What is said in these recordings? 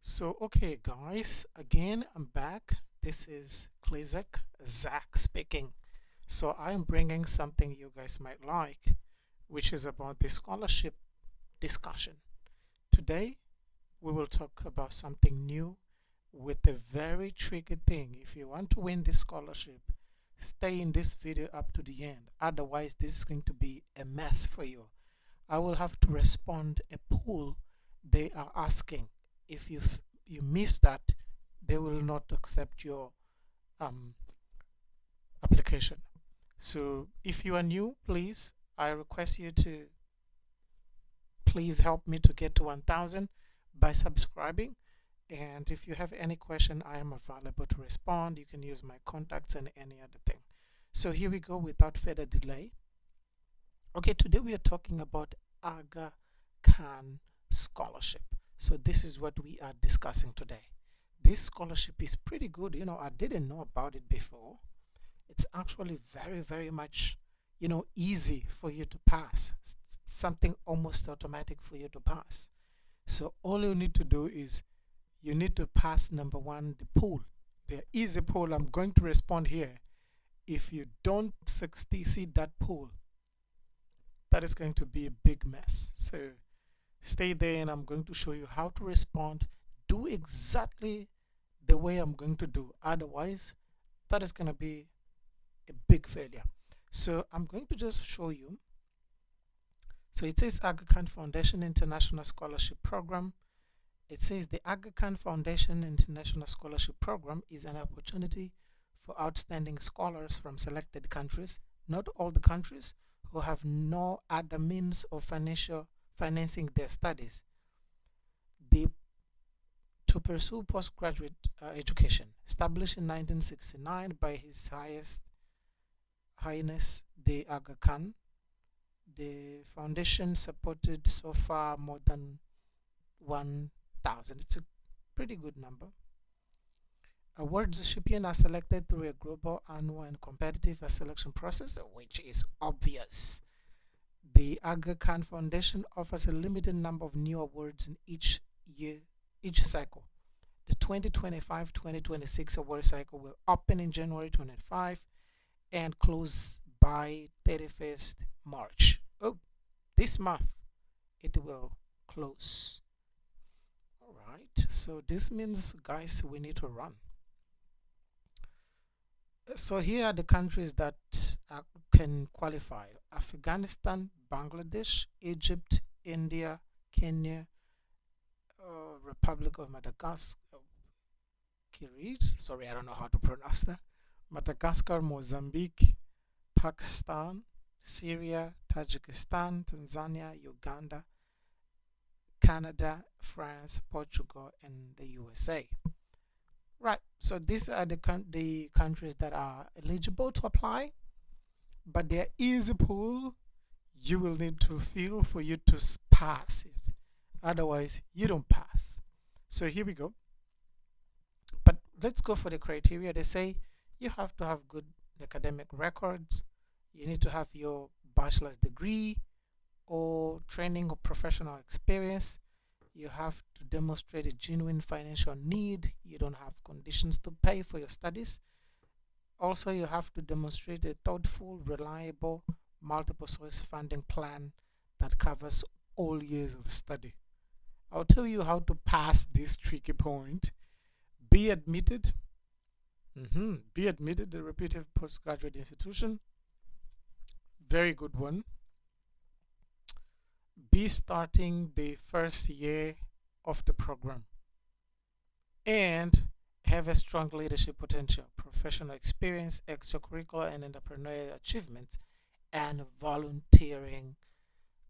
So, okay, guys, again, I'm back. This is Klizek Zach speaking. So, I'm bringing something you guys might like, which is about the scholarship discussion. Today, we will talk about something new with a very tricky thing. If you want to win this scholarship, stay in this video up to the end. Otherwise, this is going to be a mess for you. I will have to respond a poll they are asking. If you miss that, they will not accept your um, application. So if you are new, please, I request you to please help me to get to 1,000 by subscribing. And if you have any question, I am available to respond. You can use my contacts and any other thing. So here we go without further delay. Okay, today we are talking about Aga Khan Scholarship. So this is what we are discussing today. This scholarship is pretty good. I didn't know about it before. It's actually very, very much, easy for you to pass. Something almost automatic for you to pass. So all you need to do is you need to pass number one, the poll. There is a poll. I'm going to respond here. If you don't succeed that poll, that is going to be a big mess. So stay there and I'm going to show you how to respond. Do exactly the way I'm going to do. Otherwise, that is going to be a big failure. So I'm going to just show you. So it says Aga Khan Foundation International Scholarship Program. It says the Aga Khan Foundation International Scholarship Program is an opportunity for outstanding scholars from selected countries, not all the countries, who have no other means of financing their studies. The to pursue postgraduate education, established in 1969 by His Highness the Aga Khan. The foundation supported so far more than 1,000. It's a pretty good number. Awards recipients are selected through a global, annual, and competitive selection process, which is obvious. The Aga Khan Foundation offers a limited number of new awards in each year, each cycle. The 2025-2026 award cycle will open in January 25 and close by 31st March. Oh, this month it will close. All right, so this means, guys, we need to run. So here are the countries that can qualify: Afghanistan, Bangladesh, Egypt, India, Kenya, Republic of Madagascar, sorry, I don't know how to pronounce that, Madagascar, Mozambique, Pakistan, Syria, Tajikistan, Tanzania, Uganda, Canada, France, Portugal, and the USA. Right, so these are the countries that are eligible to apply, but there is a pool you will need to fill for you to pass it. Otherwise, you don't pass. So here we go. But let's go for the criteria. They say you have to have good academic records. You need to have your bachelor's degree or training or professional experience. You have to demonstrate a genuine financial need. You don't have conditions to pay for your studies. Also, you have to demonstrate a thoughtful, reliable, multiple source funding plan that covers all years of study. I'll tell you how to pass this tricky point. Be admitted. Be admitted to a reputed postgraduate institution. Very good one. Be starting the first year of the program and have a strong leadership potential, professional experience, extracurricular and entrepreneurial achievements, and volunteering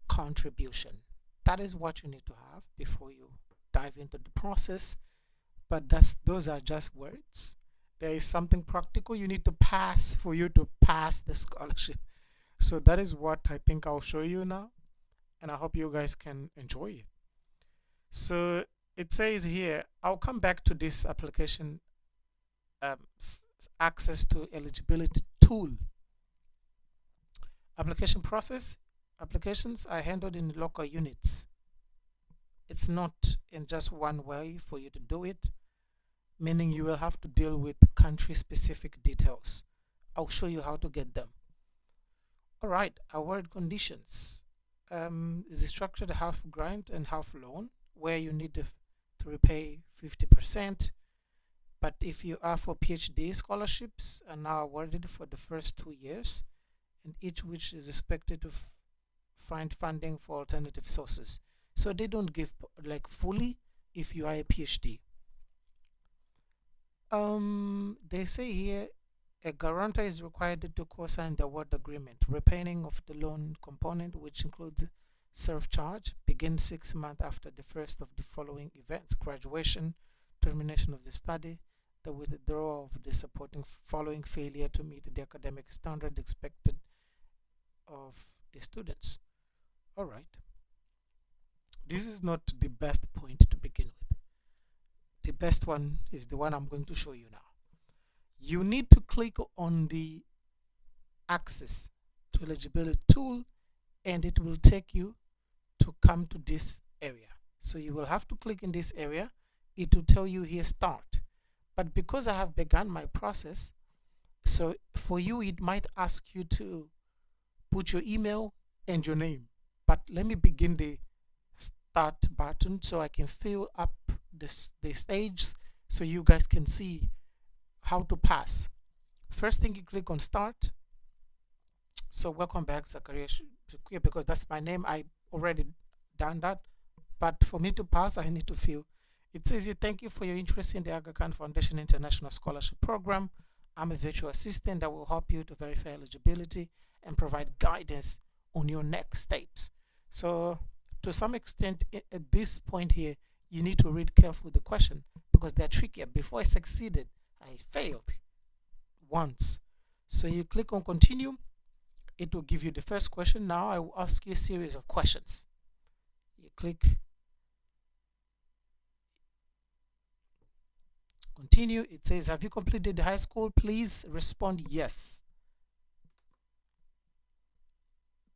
contribution. That is what you need to have before you dive into the process. But those are just words. There is something practical you need to pass for you to pass the scholarship. So that is what I think I'll show you now, and I hope you guys can enjoy it. So it says here, I'll come back to this application access to eligibility tool. Application process. Applications are handled in local units It's not in just one way for you to do it, meaning you will have to deal with country specific details. I'll show you how to get them. All right, award conditions is structured half grant and half loan, where you need to repay 50%. But if you are for PhD scholarships, are now awarded for the first 2 years, and each which is expected to find funding for alternative sources. So they don't give like fully if you are a PhD. They say here a guarantor is required to co-sign the award agreement. Repaying of the loan component, which includes surcharge, begins 6 months after the first of the following events: graduation, termination of the study, the withdrawal of the supporting following failure to meet the academic standard expected of the students. All right. This is not the best point to begin with. The best one is the one I'm going to show you now. You need to click on the access to eligibility tool, and it will take you to come to this area. So you will have to click in this area. It will tell you here start. But because I have begun my process, so for you it might ask you to put your email and your name. But let me begin the start button so I can fill up the stage so you guys can see how to pass. First thing, you click on start. So welcome back, Zachariah, because that's my name. I already done that, but for me to pass I need to fill. It says here, thank you for your interest in the Aga Khan Foundation International Scholarship Program. I'm a virtual assistant that will help you to verify eligibility and provide guidance on your next steps. So to some extent at this point here, you need to read carefully the question because they're trickier. Before I succeeded, I failed once. So you click on continue. It will give you the first question. Now I will ask you a series of questions. You click continue. It says, have you completed high school? Please respond yes.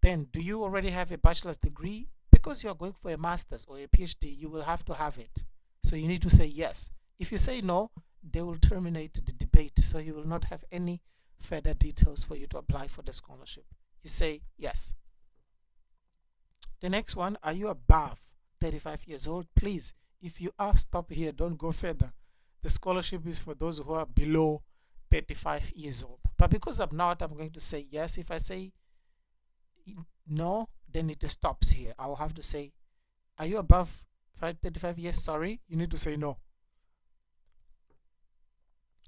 Then, do you already have a bachelor's degree? Because you are going for a master's or a PhD, you will have to have it. So you need to say yes. If you say no, they will terminate the debate. So you will not have any further details for you to apply for the scholarship. You say yes. The next one, are you above 35 years old? Please, if you are, stop here. Don't go further. The scholarship is for those who are below 35 years old. But because I'm not, I'm going to say yes. If I say no, then it stops here. I will have to say, are you above 35 years? Sorry, you need to say no.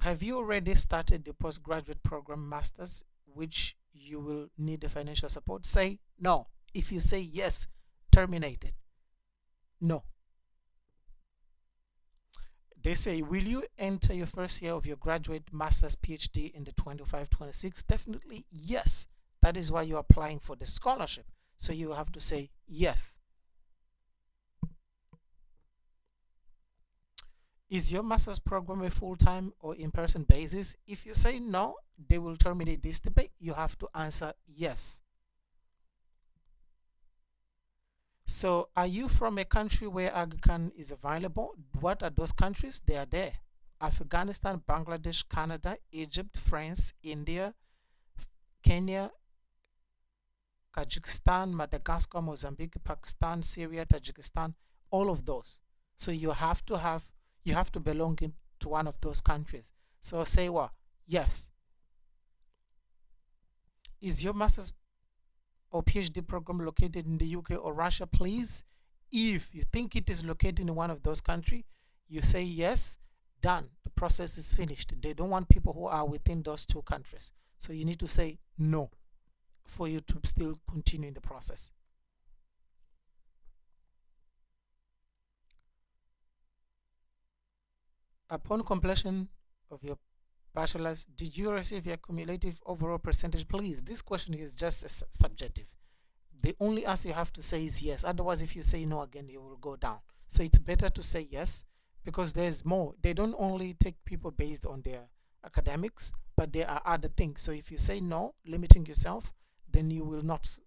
Have you already started the postgraduate program master's, which you will need the financial support? Say no. If you say yes, terminate it. No. They say, will you enter your first year of your graduate master's PhD in the 25-26? Definitely yes. That is why you're applying for the scholarship. So you have to say yes. Is your master's program a full-time or in-person basis? If you say no, they will terminate this debate. You have to answer yes. So are you from a country where Aga Khan is available? What are those countries? They are there. Afghanistan, Bangladesh, Canada, Egypt, France, India, Kenya, Kazakhstan, Madagascar, Mozambique, Pakistan, Syria, Tajikistan, all of those. So you have to belong to one of those countries. So say what? Yes. Is your master's or PhD program located in the UK or Russia? Please, if you think it is located in one of those countries, you say yes, done. The process is finished. They don't want people who are within those two countries. So you need to say no for you to still continue in the process. Upon completion of your bachelor's, did you receive your cumulative overall percentage? Please, this question is just subjective. The only answer you have to say is yes. Otherwise, if you say no again, you will go down. So it's better to say yes because there's more. They don't only take people based on their academics, but there are other things. So if you say no, limiting yourself, then you will not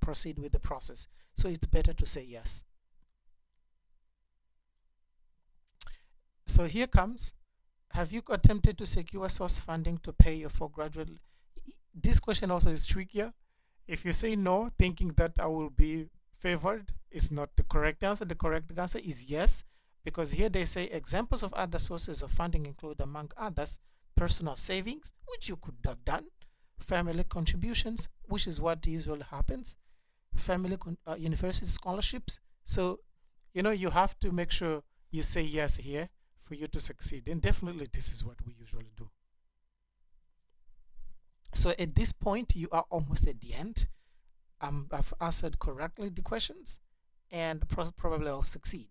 proceed with the process. So it's better to say yes. So here comes, have you attempted to secure source funding to pay your for graduate? This question also is trickier. If you say no, thinking that I will be favored, is not the correct answer. The correct answer is yes, because here they say examples of other sources of funding include, among others, personal savings, which you could have done, family contributions, which is what usually happens, university scholarships. So, you have to make sure you say yes here for you to succeed. And definitely, this is what we usually do. So at this point, you are almost at the end. I've answered correctly the questions, and probably I'll succeed.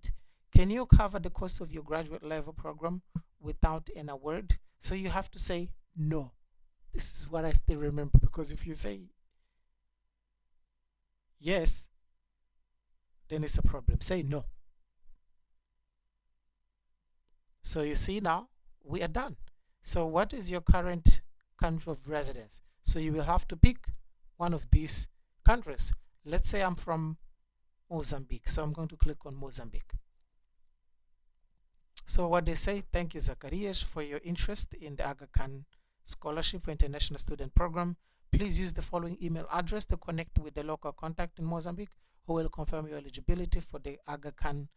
Can you cover the cost of your graduate level program without an award? So you have to say no. This is what I still remember, because if you say yes, then it's a problem. Say no. So you see now, we are done. So what is your current country of residence? So you will have to pick one of these countries. Let's say I'm from Mozambique. So I'm going to click on Mozambique. So what they say, thank you, Zacharias, for your interest in the Aga Khan Scholarship for International Student Program. Please use the following email address to connect with the local contact in Mozambique who will confirm your eligibility for the Aga Khan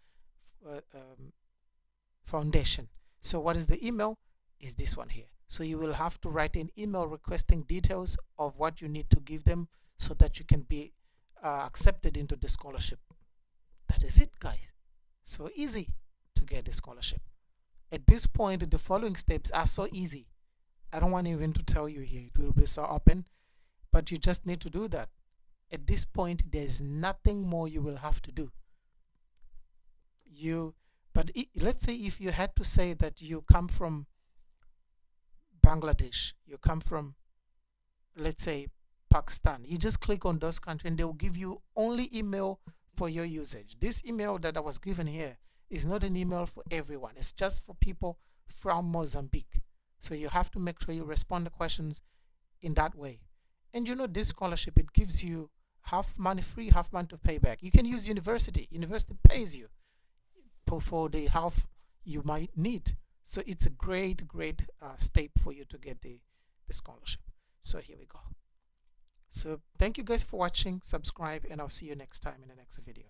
Foundation. So what is the email? Is this one here. So you will have to write an email requesting details of what you need to give them so that you can be accepted into the scholarship. That is it, guys. So easy to get the scholarship. At this point, the following steps are so easy. I don't want even to tell you here. It will be so open, but you just need to do that. At this point, there's nothing more you will have to do. Let's say if you had to say that you come from Bangladesh, you come from, let's say, Pakistan, you just click on those countries and they will give you only email for your usage. This email that I was given here is not an email for everyone. It's just for people from Mozambique. So you have to make sure you respond to questions in that way. And this scholarship, it gives you half money free, half money to pay back. You can use university. University pays you for the half you might need. So it's a great step for you to get the scholarship. So here we go. So thank you guys for watching. Subscribe, and I'll see you next time in the next video.